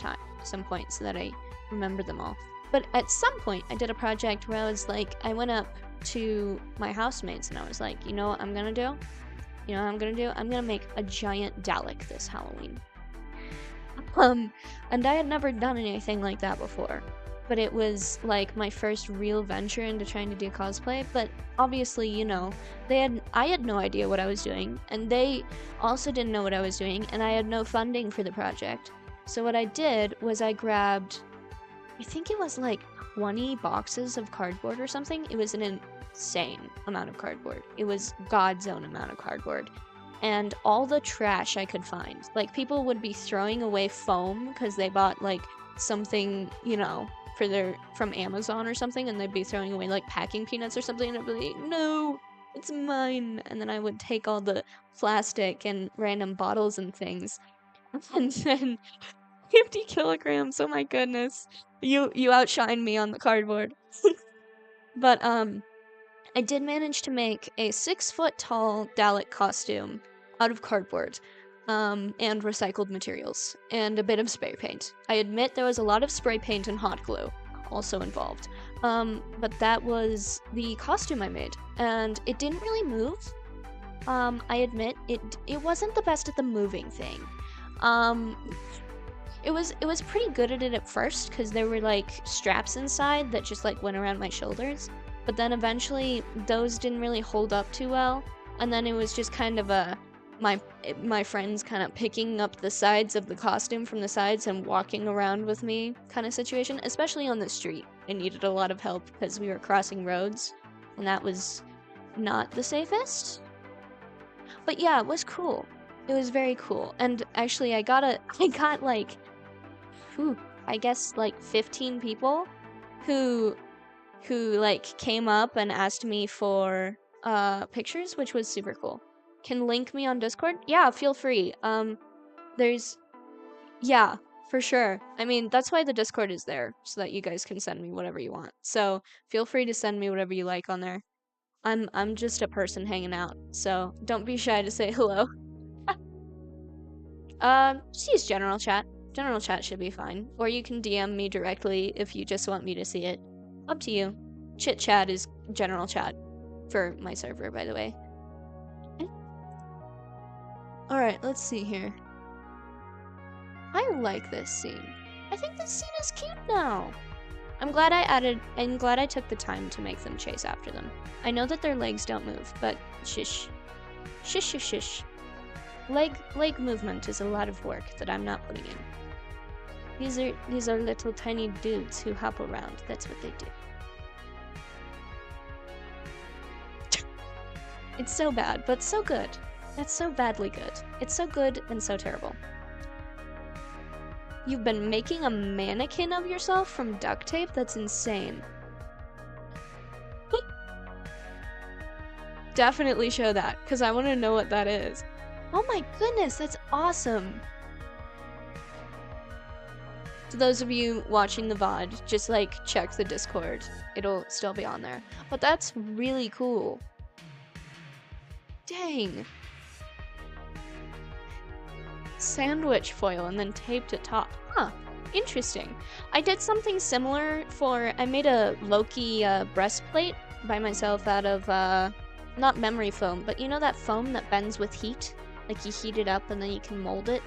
point so that I remember them all. But at some point, I did a project where I was like, I went up to my housemates and I was like, you know what I'm gonna do? You know what I'm gonna do? I'm gonna make a giant Dalek this Halloween. And I had never done anything like that before. But it was like my first real venture into trying to do cosplay. But obviously, you know, I had no idea what I was doing, and they also didn't know what I was doing, and I had no funding for the project. So what I did was I grabbed, I think it was like 20 boxes of cardboard or something. It was an insane amount of cardboard. It was God's own amount of cardboard. And all the trash I could find. Like, people would be throwing away foam because they bought like something, you know, from Amazon or something, and they'd be throwing away like packing peanuts or something, and I'd be like, no, it's mine. And then I would take all the plastic and random bottles and things, and then 50 kilograms, oh my goodness, you outshine me on the cardboard. But I did manage to make a 6-foot tall Dalek costume out of cardboard, and recycled materials, and a bit of spray paint. I admit there was a lot of spray paint and hot glue also involved. But that was the costume I made, and it didn't really move. I admit it wasn't the best at the moving thing. It was pretty good at it at first, because there were like straps inside that just like went around my shoulders. But then eventually those didn't really hold up too well, and then it was just kind of my friends kind of picking up the sides of the costume from the sides and walking around with me kind of situation, especially on the street. I needed a lot of help because we were crossing roads, and that was not the safest. But yeah, it was cool. It was very cool. And actually I got like, I guess like 15 people who like came up and asked me for pictures, which was super cool. Can link me on Discord? Yeah, feel free. Yeah, for sure. I mean, that's why the Discord is there, so that you guys can send me whatever you want. So feel free to send me whatever you like on there. I'm just a person hanging out, so don't be shy to say hello. Just use general chat. General chat should be fine. Or you can DM me directly if you just want me to see it. Up to you. Chit chat is general chat for my server, by the way. Alright, let's see here. I like this scene. I think this scene is cute now. I'm glad I took the time to make them chase after them. I know that their legs don't move, but shish. Shish shish shish. Leg movement is a lot of work that I'm not putting in. These are little tiny dudes who hop around. That's what they do. It's so bad, but so good. That's so badly good. It's so good and so terrible. You've been making a mannequin of yourself from duct tape? That's insane. Definitely show that, because I want to know what that is. Oh my goodness, that's awesome. To those of you watching the VOD, just like check the Discord. It'll still be on there. But that's really cool. Dang. Sandwich foil and then taped it top. Huh, interesting. I did something similar I made a Loki breastplate by myself out of, not memory foam, but you know that foam that bends with heat? Like you heat it up and then you can mold it?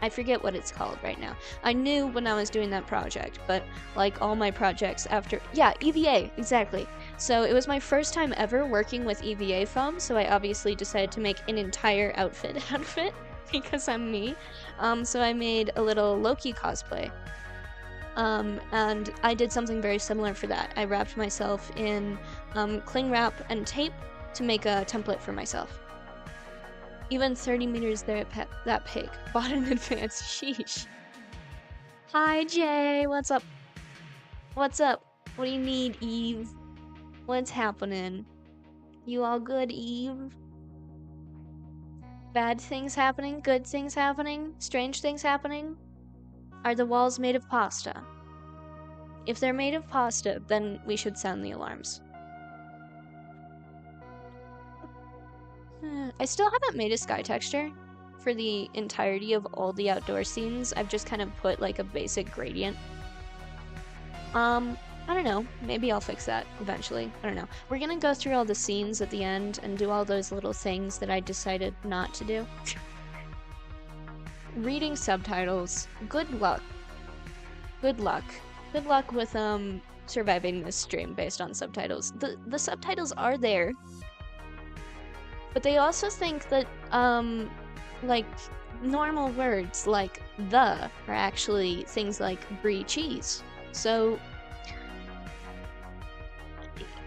I forget what it's called right now. I knew when I was doing that project, but like all my projects after, yeah, EVA, exactly. So it was my first time ever working with EVA foam, so I obviously decided to make an entire outfit out of it. Because I'm me. So I made a little Loki cosplay. And I did something very similar for that. I wrapped myself in cling wrap and tape to make a template for myself. Even 30 meters there, that pig. Bought in advance. Sheesh. Hi, Jay. What's up? What's up? What do you need, Eve? What's happening? You all good, Eve? Bad things happening? Good things happening? Strange things happening? Are the walls made of pasta? If they're made of pasta, then we should sound the alarms. I still haven't made a sky texture for the entirety of all the outdoor scenes. I've just kind of put like a basic gradient. I don't know. Maybe I'll fix that eventually. I don't know. We're gonna go through all the scenes at the end and do all those little things that I decided not to do. Reading subtitles. Good luck. Good luck. Good luck with, surviving this stream based on subtitles. The subtitles are there, but they also think that, like, normal words like the are actually things like brie cheese. So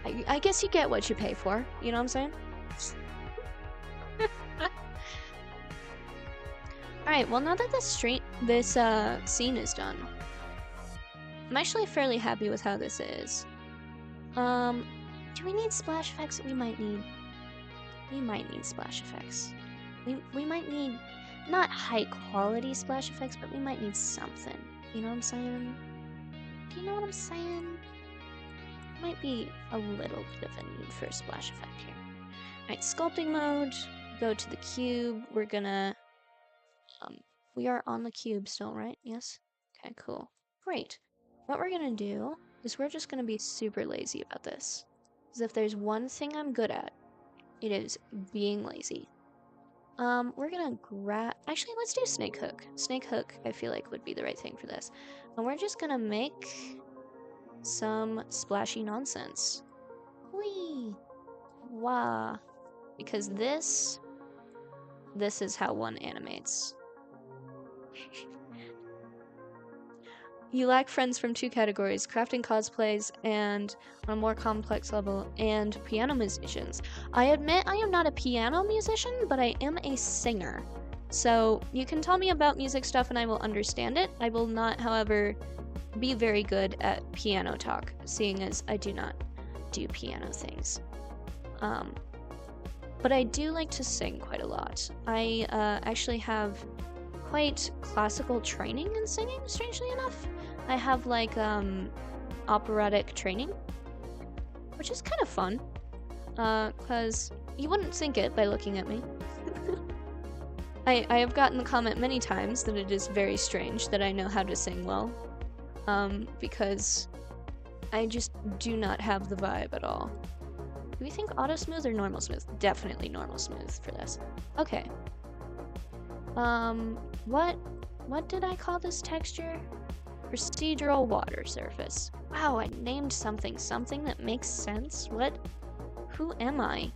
I guess you get what you pay for, you know what I'm saying? Alright, well now that this scene is done, I'm actually fairly happy with how this is. Do we need splash effects? We might need splash effects. We might need, not high quality splash effects, but we might need something. You know what I'm saying? Do you know what I'm saying? Might be a little bit of a need for a splash effect here. Alright, sculpting mode. Go to the cube. We're gonna, we are on the cube still, right? Yes? Okay, cool. Great. What we're gonna do is we're just gonna be super lazy about this. Because if there's one thing I'm good at, it is being lazy. We're gonna actually, let's do Snake Hook. Snake Hook, I feel like, would be the right thing for this. And we're just gonna make some splashy nonsense. Whee! Wah! Because this is how one animates. You lack friends from two categories, crafting cosplays and, on a more complex level, and piano musicians. I admit I am not a piano musician, but I am a singer. So you can tell me about music stuff and I will understand it. I will not, however, be very good at piano talk, seeing as I do not do piano things. But I do like to sing quite a lot. I actually have quite classical training in singing, strangely enough. I have like operatic training, which is kind of fun, because you wouldn't think it by looking at me. I have gotten the comment many times that it is very strange that I know how to sing well, because I just do not have the vibe at all. Do we think auto smooth or normal smooth? Definitely normal smooth for this. Okay. What did I call this texture? Procedural water surface. Wow, I named something that makes sense? What? Who am I?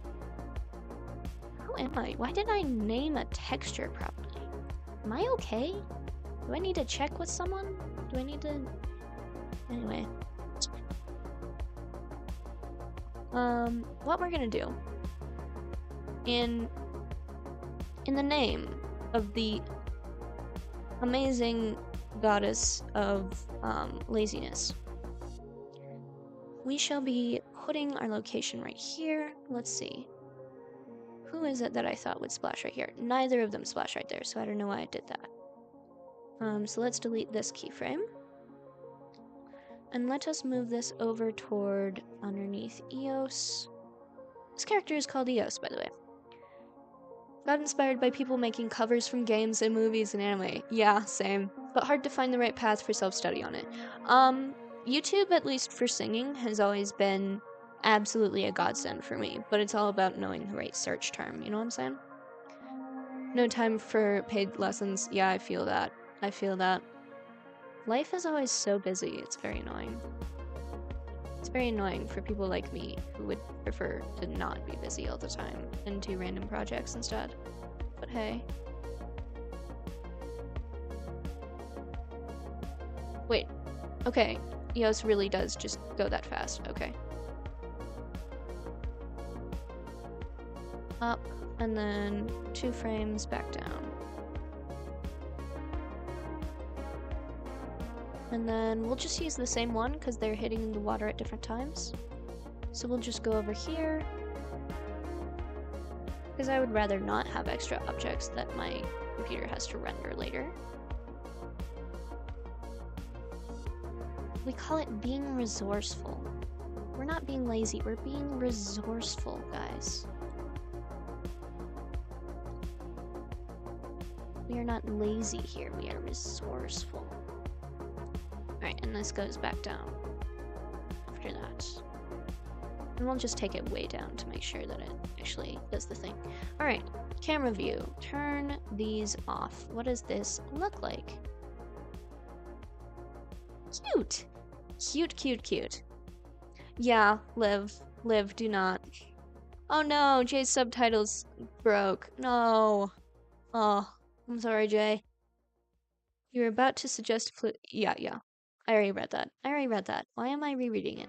Who am I? Why did I name a texture properly? Am I okay? Do I need to check with someone? Do I need to... Anyway. What we're gonna do, in the name of the amazing goddess of laziness, we shall be putting our location right here. Let's see. Who is it that I thought would splash right here? Neither of them splash right there, so I don't know why I did that. So let's delete this keyframe. And let us move this over toward underneath Eos. This character is called Eos, by the way. Got inspired by people making covers from games and movies and anime. Yeah, same. But hard to find the right path for self-study on it. YouTube, at least for singing, has always been absolutely a godsend for me. But it's all about knowing the right search term, you know what I'm saying? No time for paid lessons. Yeah, I feel that. I feel that. Life is always so busy, it's very annoying. It's very annoying for people like me who would prefer to not be busy all the time and do random projects instead. But hey. Wait. Okay. Eos really does just go that fast. Okay. Up, and then 2 frames back down. And then we'll just use the same one because they're hitting the water at different times. So we'll just go over here. Because I would rather not have extra objects that my computer has to render later. We call it being resourceful. We're not being lazy, we're being resourceful, guys. We are not lazy here, we are resourceful. Alright, and this goes back down. after that. And we'll just take it way down to make sure that it actually does the thing. Alright, camera view. Turn these off. What does this look like? Cute! Cute, cute, cute. Yeah, Liv, do not. Oh no, Jay's subtitles broke. No. Oh, I'm sorry, Jay. You were about to suggest yeah. I already read that. Why am I rereading it?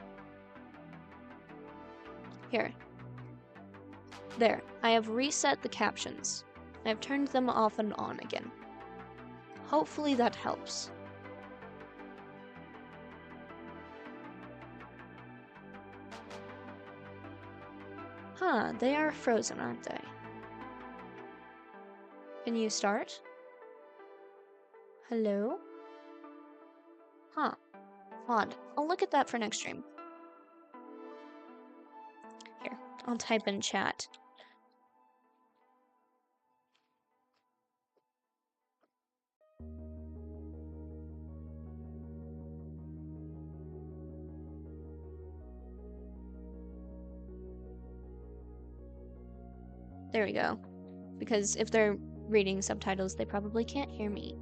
Here. There. I have reset the captions. I have turned them off and on again. Hopefully that helps. Huh, they are frozen, aren't they? Can you start? Hello? Huh. Odd. I'll look at that for next stream. Here, I'll type in chat. There we go. Because if they're reading subtitles, they probably can't hear me.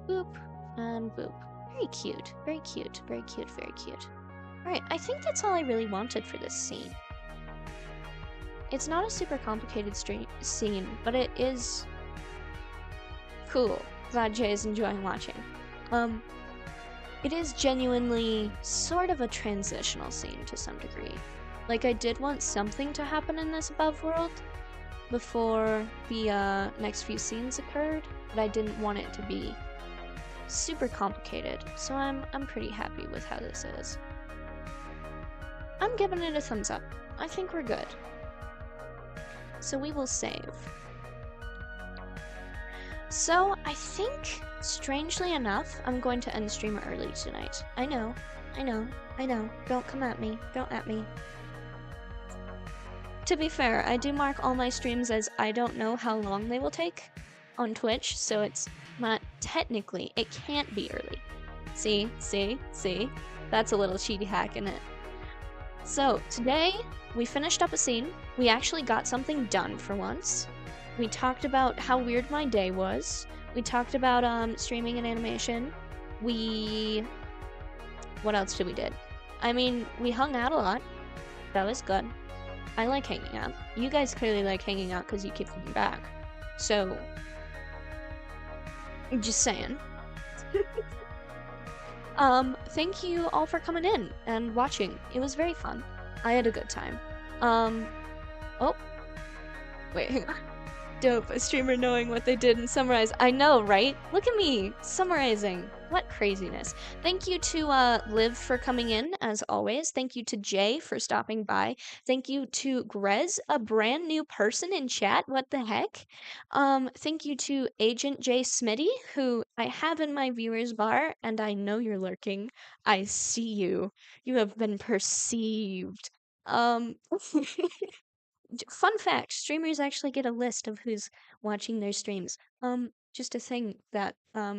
Boop and boop. Very cute, very cute, very cute, very cute. Alright, I think that's all I really wanted for this scene. It's not a super complicated scene, but it is cool. Glad Jay is enjoying watching. It is genuinely sort of a transitional scene to some degree. Like, I did want something to happen in this above world before the next few scenes occurred, but I didn't want it to be super complicated, so I'm pretty happy with how this is. I'm giving it a thumbs up. I think we're good. So we will save. So I think, strangely enough, I'm going to end stream early tonight. I know. Don't come at me. Don't at me. To be fair, I do mark all my streams as I don't know how long they will take on Twitch, so it's not technically, it can't be early. See? That's a little cheaty hack in it. So, today, we finished up a scene. We actually got something done for once. We talked about how weird my day was. We talked about streaming and animation. What else did we do? I mean, we hung out a lot. That was good. I like hanging out. You guys clearly like hanging out because you keep coming back. So, just saying. Thank you all for coming in and watching. It was very fun. I had a good time. Oh. Wait, hang on. Dope, a streamer knowing what they did and summarize. I know, right? Look at me, summarizing. What craziness. Thank you to Liv for coming in, as always. Thank you to Jay for stopping by. Thank you to Grez, a brand new person in chat. What the heck? Thank you to Agent J Smitty, who I have in my viewers bar, and I know you're lurking. I see you. You have been perceived. Fun fact, streamers actually get a list of who's watching their streams. Just a thing that,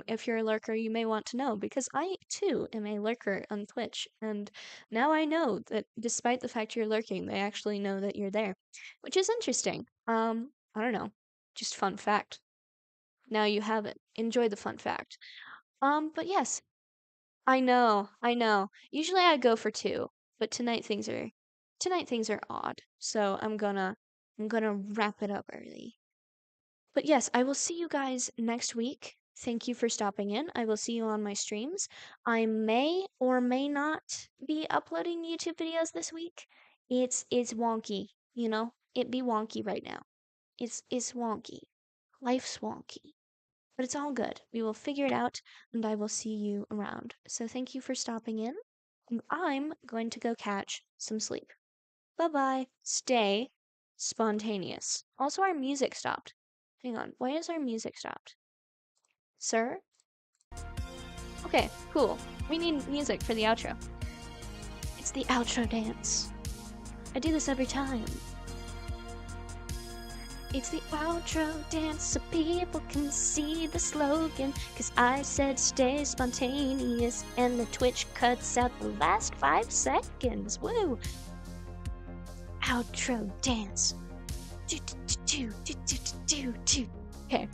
if you're a lurker, you may want to know, because I, too, am a lurker on Twitch, and now I know that despite the fact you're lurking, they actually know that you're there, which is interesting. I don't know, just fun fact. Now you have it. Enjoy the fun fact. But yes, I know. Usually I go for 2, but tonight things are odd, so I'm gonna wrap it up early. But yes, I will see you guys next week. Thank you for stopping in. I will see you on my streams. I may or may not be uploading YouTube videos this week. It's wonky, you know? It be wonky right now. It's wonky. Life's wonky. But it's all good. We will figure it out, and I will see you around. So thank you for stopping in. And I'm going to go catch some sleep. Bye-bye. Stay spontaneous. Also, our music stopped. Hang on. Why is our music stopped? Sir? Okay, cool. We need music for the outro. It's the outro dance. I do this every time. It's the outro dance so people can see the slogan. Cause I said stay spontaneous and the Twitch cuts out the last 5 seconds. Woo! Outro dance. Do, do, do, do, do, do, do, do. Okay.